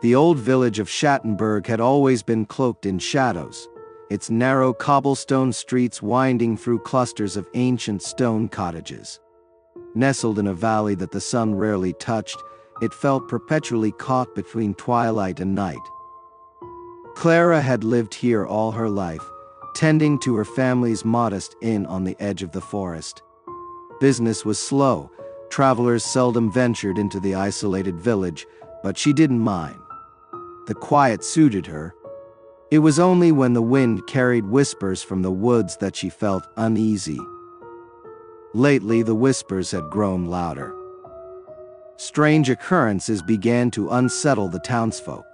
The old village of Schattenburg had always been cloaked in shadows, its narrow cobblestone streets winding through clusters of ancient stone cottages. Nestled in a valley that the sun rarely touched, it felt perpetually caught between twilight and night. Clara had lived here all her life, tending to her family's modest inn on the edge of the forest. Business was slow, travelers seldom ventured into the isolated village, but she didn't mind. The quiet suited her. It was only when the wind carried whispers from the woods that she felt uneasy. Lately, the whispers had grown louder. Strange occurrences began to unsettle the townsfolk.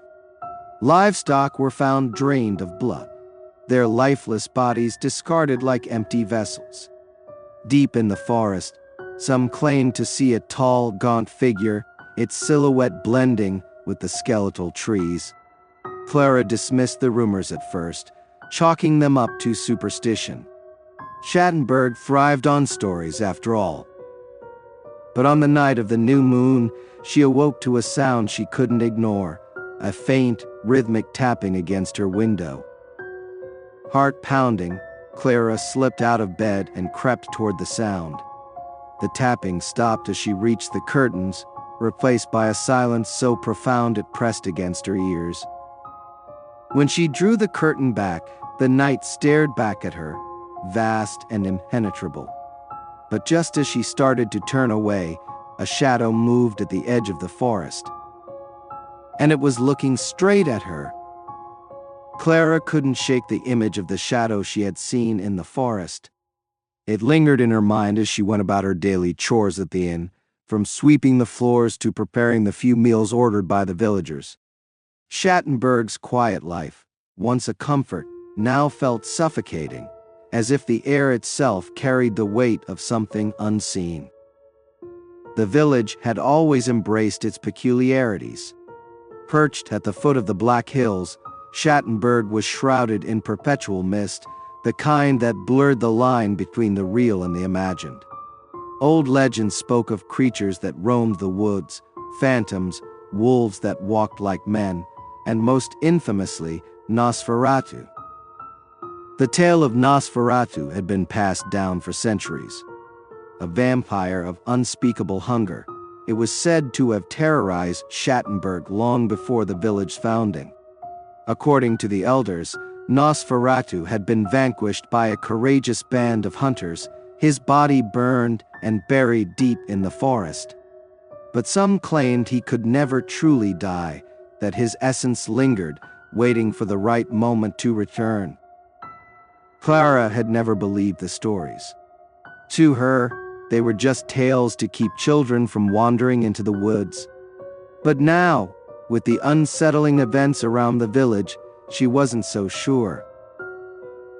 Livestock were found drained of blood, their lifeless bodies discarded like empty vessels. Deep in the forest, some claimed to see a tall, gaunt figure, its silhouette blending with the skeletal trees. Clara dismissed the rumors at first, chalking them up to superstition. Schattenburg thrived on stories, after all. But on the night of the new moon, she awoke to a sound she couldn't ignore, a faint, rhythmic tapping against her window. Heart pounding, Clara slipped out of bed and crept toward the sound. The tapping stopped as she reached the curtains, replaced by a silence so profound it pressed against her ears. When she drew the curtain back, the night stared back at her, vast and impenetrable. But just as she started to turn away, a shadow moved at the edge of the forest. And it was looking straight at her. Clara couldn't shake the image of the shadow she had seen in the forest. It lingered in her mind as she went about her daily chores at the inn, from sweeping the floors to preparing the few meals ordered by the villagers. Schattenburg's quiet life, once a comfort, now felt suffocating, as if the air itself carried the weight of something unseen. The village had always embraced its peculiarities. Perched at the foot of the Black Hills, Schattenburg was shrouded in perpetual mist, the kind that blurred the line between the real and the imagined. Old legends spoke of creatures that roamed the woods, phantoms, wolves that walked like men, and most infamously, Nosferatu. The tale of Nosferatu had been passed down for centuries. A vampire of unspeakable hunger, it was said to have terrorized Schattenburg long before the village's founding. According to the elders, Nosferatu had been vanquished by a courageous band of hunters, his body burned and buried deep in the forest. But some claimed he could never truly die, that his essence lingered, waiting for the right moment to return. Clara had never believed the stories. To her, they were just tales to keep children from wandering into the woods. But now, with the unsettling events around the village, she wasn't so sure.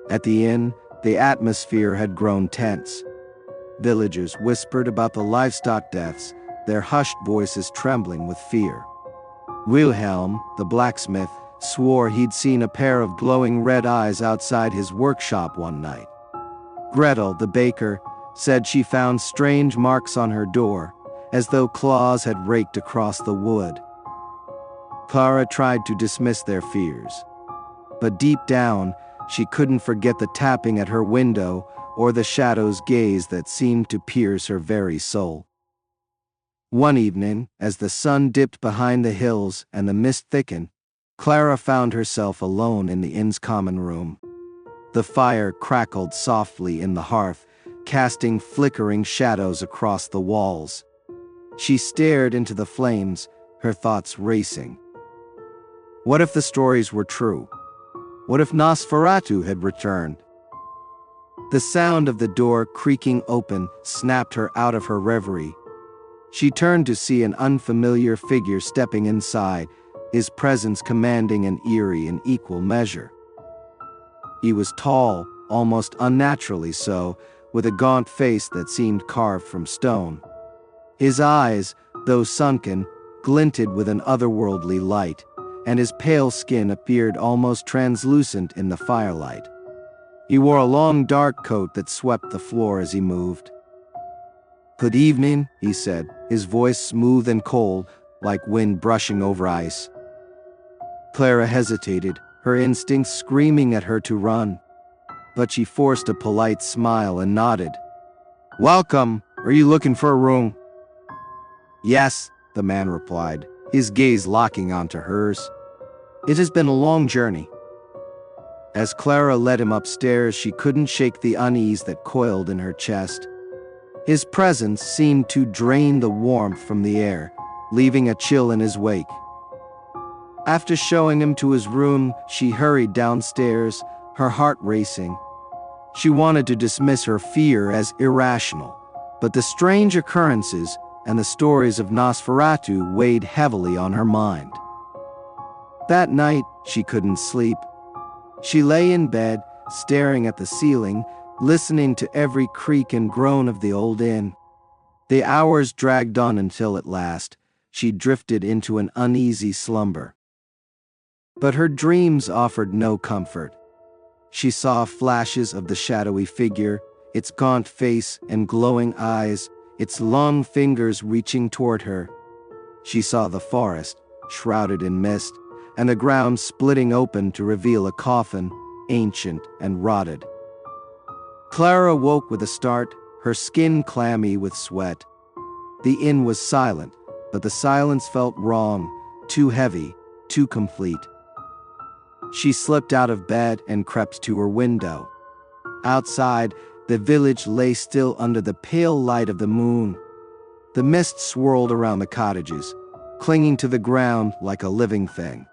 At the inn, the atmosphere had grown tense. Villagers whispered about the livestock deaths, their hushed voices trembling with fear. Wilhelm, the blacksmith, swore he'd seen a pair of glowing red eyes outside his workshop one night. Gretel, the baker, said she found strange marks on her door, as though claws had raked across the wood. Clara tried to dismiss their fears. But deep down, she couldn't forget the tapping at her window or the shadow's gaze that seemed to pierce her very soul. One evening, as the sun dipped behind the hills and the mist thickened, Clara found herself alone in the inn's common room. The fire crackled softly in the hearth, casting flickering shadows across the walls. She stared into the flames, her thoughts racing. What if the stories were true? What if Nosferatu had returned? The sound of the door creaking open snapped her out of her reverie. She turned to see an unfamiliar figure stepping inside, his presence commanding and eerie in equal measure. He was tall, almost unnaturally so, with a gaunt face that seemed carved from stone. His eyes, though sunken, glinted with an otherworldly light, and his pale skin appeared almost translucent in the firelight. He wore a long dark coat that swept the floor as he moved. "Good evening," he said, his voice smooth and cold, like wind brushing over ice. Clara hesitated, her instincts screaming at her to run. But she forced a polite smile and nodded. "Welcome. Are you looking for a room?" "Yes," the man replied, his gaze locking onto hers. "It has been a long journey." As Clara led him upstairs, she couldn't shake the unease that coiled in her chest. His presence seemed to drain the warmth from the air, leaving a chill in his wake. After showing him to his room, she hurried downstairs, her heart racing. She wanted to dismiss her fear as irrational, but the strange occurrences and the stories of Nosferatu weighed heavily on her mind. That night, she couldn't sleep. She lay in bed, staring at the ceiling, listening to every creak and groan of the old inn. The hours dragged on until at last, she drifted into an uneasy slumber. But her dreams offered no comfort. She saw flashes of the shadowy figure, its gaunt face and glowing eyes, its long fingers reaching toward her. She saw the forest, shrouded in mist, and the ground splitting open to reveal a coffin, ancient and rotted. Clara woke with a start, her skin clammy with sweat. The inn was silent, but the silence felt wrong, too heavy, too complete. She slipped out of bed and crept to her window. Outside, the village lay still under the pale light of the moon. The mist swirled around the cottages, clinging to the ground like a living thing.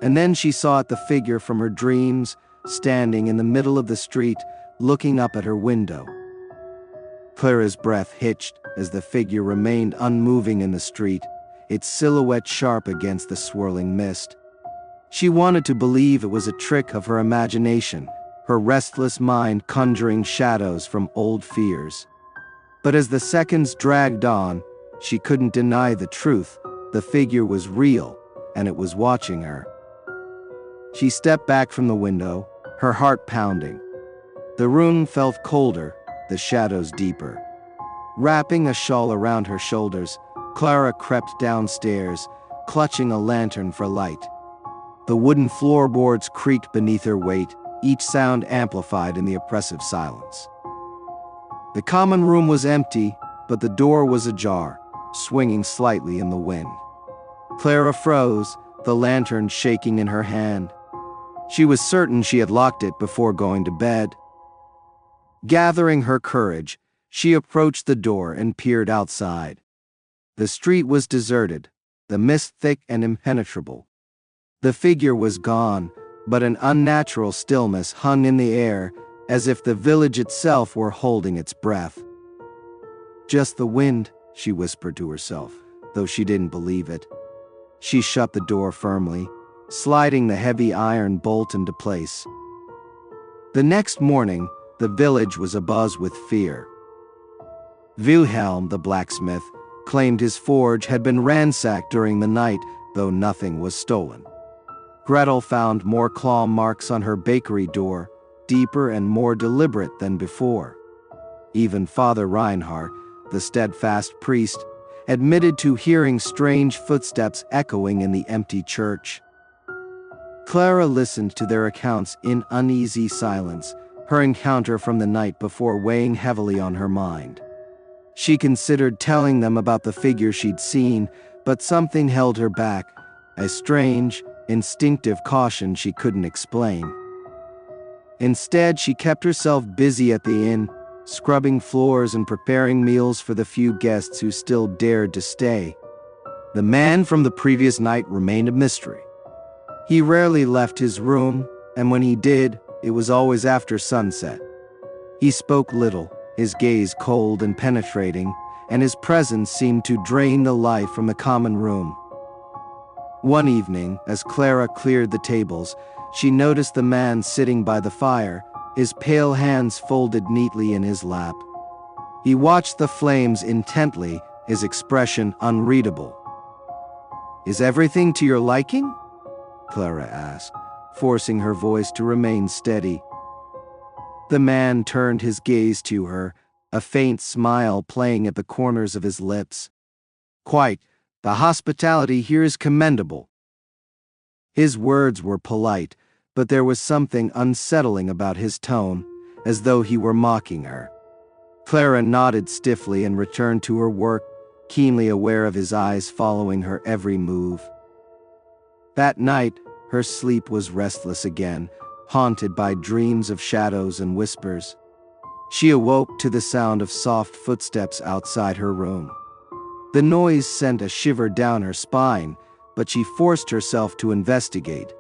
And then she saw the figure from her dreams, standing in the middle of the street, looking up at her window. Clara's breath hitched as the figure remained unmoving in the street, its silhouette sharp against the swirling mist. She wanted to believe it was a trick of her imagination, her restless mind conjuring shadows from old fears. But as the seconds dragged on, she couldn't deny the truth. The figure was real, and it was watching her. She stepped back from the window, her heart pounding. The room felt colder, the shadows deeper. Wrapping a shawl around her shoulders, Clara crept downstairs, clutching a lantern for light. The wooden floorboards creaked beneath her weight, each sound amplified in the oppressive silence. The common room was empty, but the door was ajar, swinging slightly in the wind. Clara froze, the lantern shaking in her hand. She was certain she had locked it before going to bed. Gathering her courage, she approached the door and peered outside. The street was deserted, the mist thick and impenetrable. The figure was gone, but an unnatural stillness hung in the air, as if the village itself were holding its breath. "Just the wind," she whispered to herself, though she didn't believe it. She shut the door firmly, sliding the heavy iron bolt into place. The next morning, the village was abuzz with fear. Wilhelm, the blacksmith, claimed his forge had been ransacked during the night, though nothing was stolen. Gretel found more claw marks on her bakery door, deeper and more deliberate than before. Even Father Reinhardt, the steadfast priest, admitted to hearing strange footsteps echoing in the empty church. Clara listened to their accounts in uneasy silence, her encounter from the night before weighing heavily on her mind. She considered telling them about the figure she'd seen, but something held her back, a strange, instinctive caution she couldn't explain. Instead, she kept herself busy at the inn, scrubbing floors and preparing meals for the few guests who still dared to stay. The man from the previous night remained a mystery. He rarely left his room, and when he did, it was always after sunset. He spoke little, his gaze cold and penetrating, and his presence seemed to drain the life from the common room. One evening, as Clara cleared the tables, she noticed the man sitting by the fire, his pale hands folded neatly in his lap. He watched the flames intently, his expression unreadable. "Is everything to your liking?" Clara asked, forcing her voice to remain steady. The man turned his gaze to her, a faint smile playing at the corners of his lips. "Quite. The hospitality here is commendable." His words were polite, but there was something unsettling about his tone, as though he were mocking her. Clara nodded stiffly and returned to her work, keenly aware of his eyes following her every move. That night, her sleep was restless again, haunted by dreams of shadows and whispers. She awoke to the sound of soft footsteps outside her room. The noise sent a shiver down her spine, but she forced herself to investigate.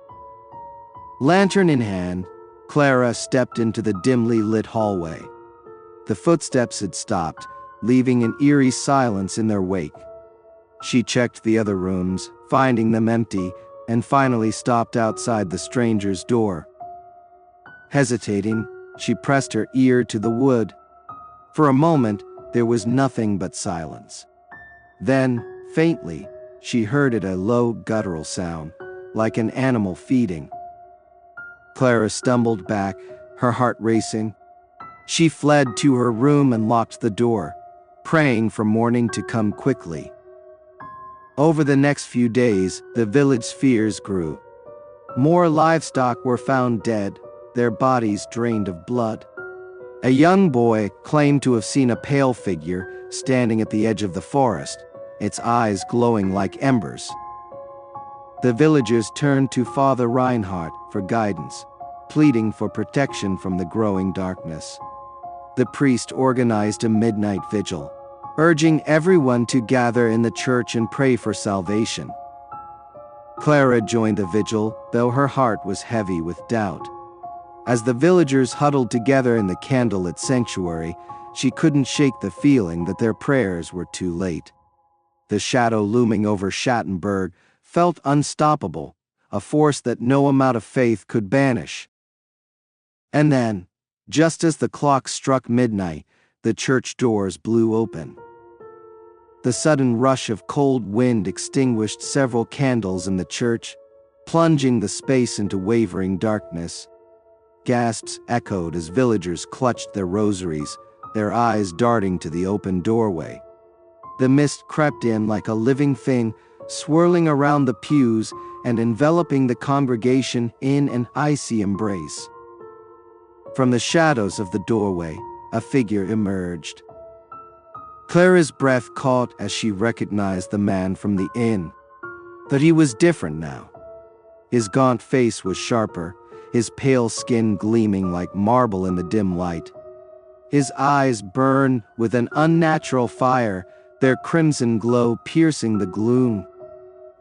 Lantern in hand, Clara stepped into the dimly lit hallway. The footsteps had stopped, leaving an eerie silence in their wake. She checked the other rooms, finding them empty, and finally stopped outside the stranger's door. Hesitating, she pressed her ear to the wood. For a moment, there was nothing but silence. Then, faintly, she heard a low guttural sound, like an animal feeding. Clara stumbled back, her heart racing. She fled to her room and locked the door, praying for morning to come quickly. Over the next few days, the village's fears grew. More livestock were found dead, their bodies drained of blood. A young boy claimed to have seen a pale figure standing at the edge of the forest, its eyes glowing like embers. The villagers turned to Father Reinhardt for guidance, pleading for protection from the growing darkness. The priest organized a midnight vigil, urging everyone to gather in the church and pray for salvation. Clara joined the vigil, though her heart was heavy with doubt. As the villagers huddled together in the candlelit sanctuary, she couldn't shake the feeling that their prayers were too late. The shadow looming over Schattenburg felt unstoppable, a force that no amount of faith could banish. And then, just as the clock struck midnight, the church doors blew open. The sudden rush of cold wind extinguished several candles in the church, plunging the space into wavering darkness. Gasps echoed as villagers clutched their rosaries, their eyes darting to the open doorway. The mist crept in like a living thing, swirling around the pews and enveloping the congregation in an icy embrace. From the shadows of the doorway, a figure emerged. Clara's breath caught as she recognized the man from the inn. But he was different now. His gaunt face was sharper, his pale skin gleaming like marble in the dim light. His eyes burned with an unnatural fire, their crimson glow piercing the gloom.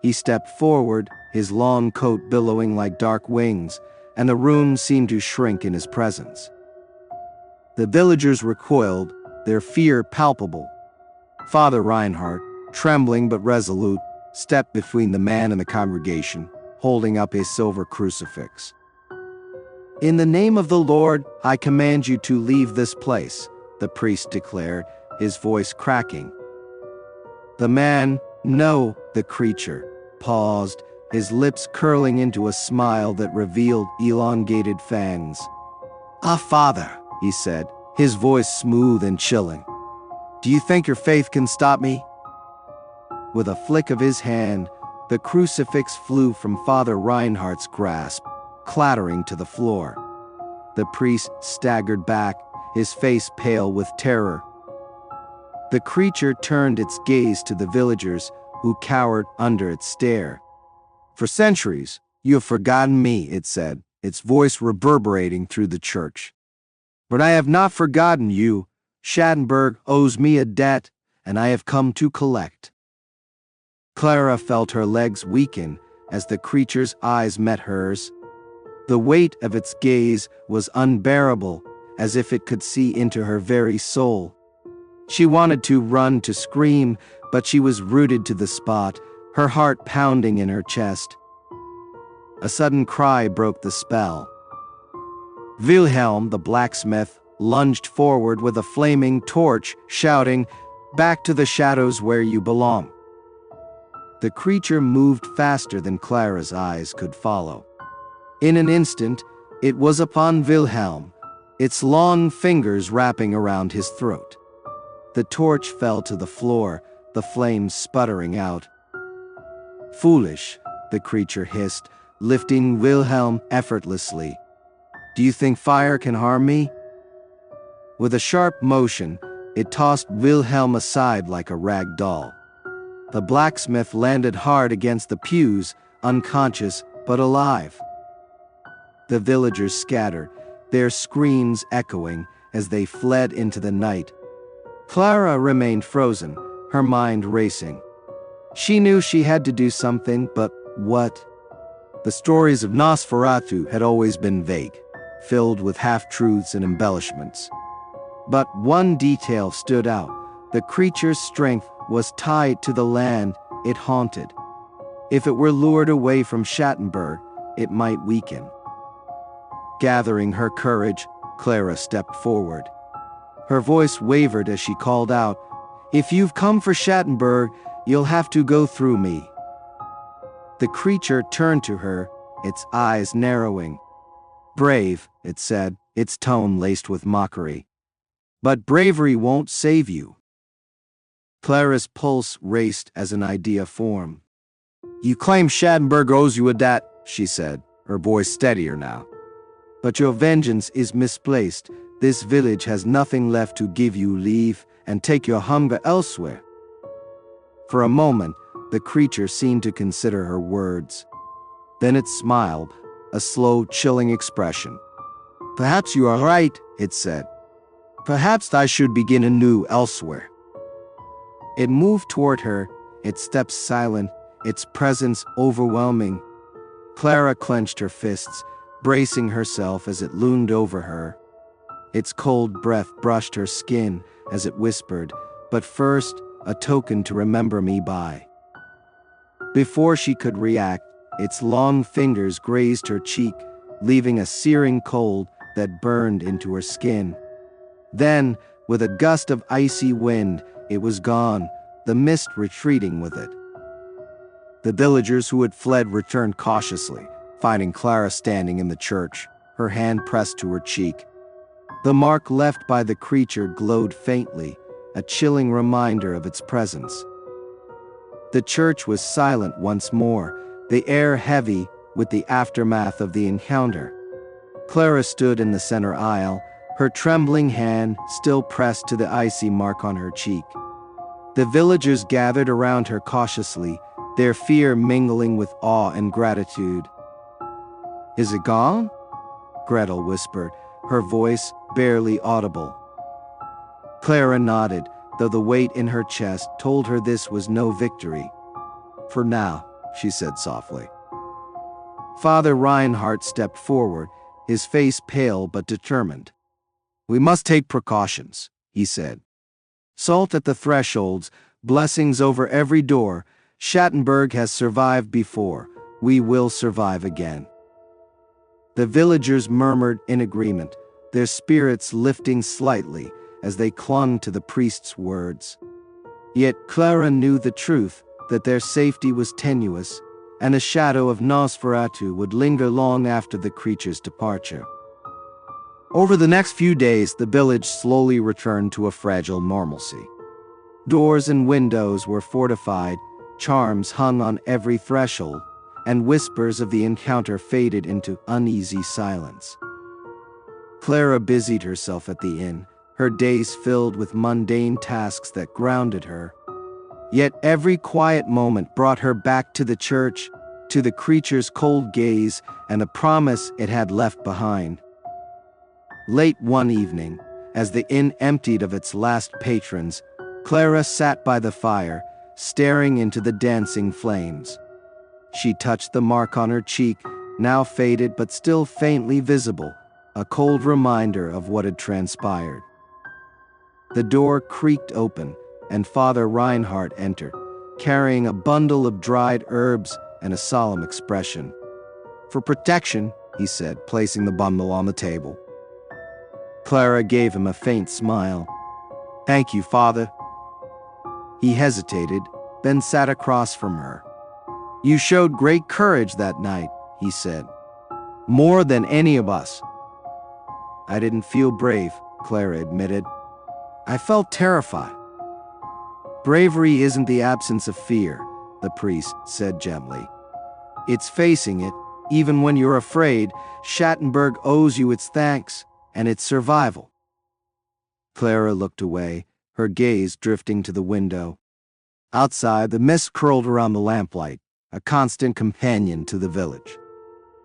He stepped forward, his long coat billowing like dark wings, and the room seemed to shrink in his presence. The villagers recoiled, their fear palpable. Father Reinhardt, trembling but resolute, stepped between the man and the congregation, holding up a silver crucifix. "In the name of the Lord, I command you to leave this place," the priest declared, his voice cracking. The man, no, the creature, paused, his lips curling into a smile that revealed elongated fangs. "Ah, Father," he said, his voice smooth and chilling. "Do you think your faith can stop me?" With a flick of his hand, the crucifix flew from Father Reinhardt's grasp, clattering to the floor. The priest staggered back, his face pale with terror. The creature turned its gaze to the villagers, who cowered under its stare. "For centuries, you have forgotten me," it said, its voice reverberating through the church. "But I have not forgotten you. Schattenburg owes me a debt, and I have come to collect." Clara felt her legs weaken as the creature's eyes met hers. The weight of its gaze was unbearable, as if it could see into her very soul. She wanted to run, to scream, but she was rooted to the spot, her heart pounding in her chest. A sudden cry broke the spell. Wilhelm, the blacksmith, lunged forward with a flaming torch, shouting, "Back to the shadows where you belong." The creature moved faster than Clara's eyes could follow. In an instant, it was upon Wilhelm, its long fingers wrapping around his throat. The torch fell to the floor, the flames sputtering out. "Foolish," the creature hissed, lifting Wilhelm effortlessly. "Do you think fire can harm me?" With a sharp motion, it tossed Wilhelm aside like a rag doll. The blacksmith landed hard against the pews, unconscious but alive. The villagers scattered, their screams echoing as they fled into the night. Clara remained frozen, her mind racing. She knew she had to do something, but what? The stories of Nosferatu had always been vague, filled with half-truths and embellishments. But one detail stood out. The creature's strength was tied to the land it haunted. If it were lured away from Schattenburg, it might weaken. Gathering her courage, Clara stepped forward. Her voice wavered as she called out, "If you've come for Schattenburg, you'll have to go through me." The creature turned to her, its eyes narrowing. "Brave," it said, its tone laced with mockery. "But bravery won't save you." Clara's pulse raced as an idea formed. "You claim Schattenburg owes you a debt," she said, her voice steadier now. "But your vengeance is misplaced. This village has nothing left to give you. Leave and take your hunger elsewhere." For a moment, the creature seemed to consider her words. Then it smiled, a slow, chilling expression. "Perhaps you are right," it said. "Perhaps I should begin anew elsewhere." It moved toward her, its steps silent, its presence overwhelming. Clara clenched her fists, bracing herself as it loomed over her. Its cold breath brushed her skin as it whispered, "But first, a token to remember me by." Before she could react, its long fingers grazed her cheek, leaving a searing cold that burned into her skin. Then, with a gust of icy wind, it was gone, the mist retreating with it. The villagers who had fled returned cautiously, finding Clara standing in the church, her hand pressed to her cheek. The mark left by the creature glowed faintly, a chilling reminder of its presence. The church was silent once more, the air heavy with the aftermath of the encounter. Clara stood in the center aisle, her trembling hand still pressed to the icy mark on her cheek. The villagers gathered around her cautiously, their fear mingling with awe and gratitude. "Is it gone?" Gretel whispered, her voice barely audible. Clara nodded, though the weight in her chest told her this was no victory. "For now," she said softly. Father Reinhardt stepped forward, his face pale but determined. "We must take precautions," he said. "Salt at the thresholds, blessings over every door. Schattenburg has survived before. We will survive again." The villagers murmured in agreement, their spirits lifting slightly as they clung to the priest's words. Yet Clara knew the truth, that their safety was tenuous, and the shadow of Nosferatu would linger long after the creature's departure. Over the next few days, the village slowly returned to a fragile normalcy. Doors and windows were fortified, charms hung on every threshold, and whispers of the encounter faded into uneasy silence. Clara busied herself at the inn, her days filled with mundane tasks that grounded her. Yet every quiet moment brought her back to the church, to the creature's cold gaze and the promise it had left behind. Late one evening, as the inn emptied of its last patrons, Clara sat by the fire, staring into the dancing flames. She touched the mark on her cheek, now faded but still faintly visible, a cold reminder of what had transpired. The door creaked open, and Father Reinhardt entered, carrying a bundle of dried herbs and a solemn expression. "For protection," he said, placing the bundle on the table. Clara gave him a faint smile. "Thank you, Father." He hesitated, then sat across from her. "You showed great courage that night," he said. "More than any of us." "I didn't feel brave," Clara admitted. "I felt terrified." "Bravery isn't the absence of fear," the priest said gently. "It's facing it, Even when you're afraid, Schattenburg owes you its thanks and its survival. Clara looked away, her gaze drifting to the window. Outside, the mist curled around the lamplight, a constant companion to the village.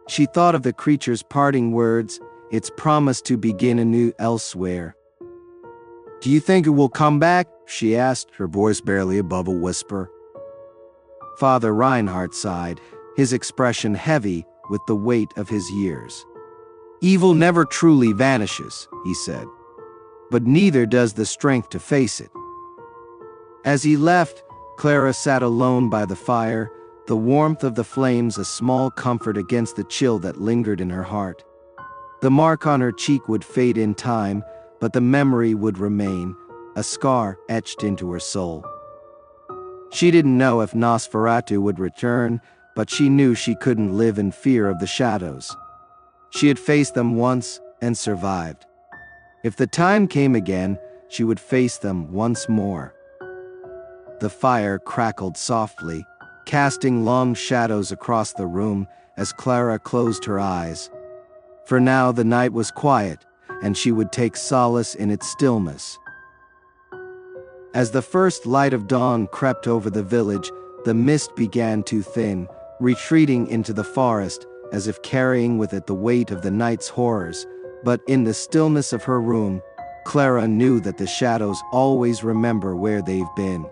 She thought of the creature's parting words, its promise to begin anew elsewhere. "Do you think it will come back?" she asked, her voice barely above a whisper. Father Reinhardt sighed, his expression heavy with the weight of his years. "Evil never truly vanishes," he said, "but neither does the strength to face it." As he left, Clara sat alone by the fire, the warmth of the flames a small comfort against the chill that lingered in her heart. The mark on her cheek would fade in time, but the memory would remain, a scar etched into her soul. She didn't know if Nosferatu would return, but she knew she couldn't live in fear of the shadows. She had faced them once and survived. If the time came again, she would face them once more. The fire crackled softly, casting long shadows across the room as Clara closed her eyes. For now the night was quiet, and she would take solace in its stillness. As the first light of dawn crept over the village, the mist began to thin, retreating into the forest as if carrying with it the weight of the night's horrors. But in the stillness of her room, Clara knew that the shadows always remember where they've been.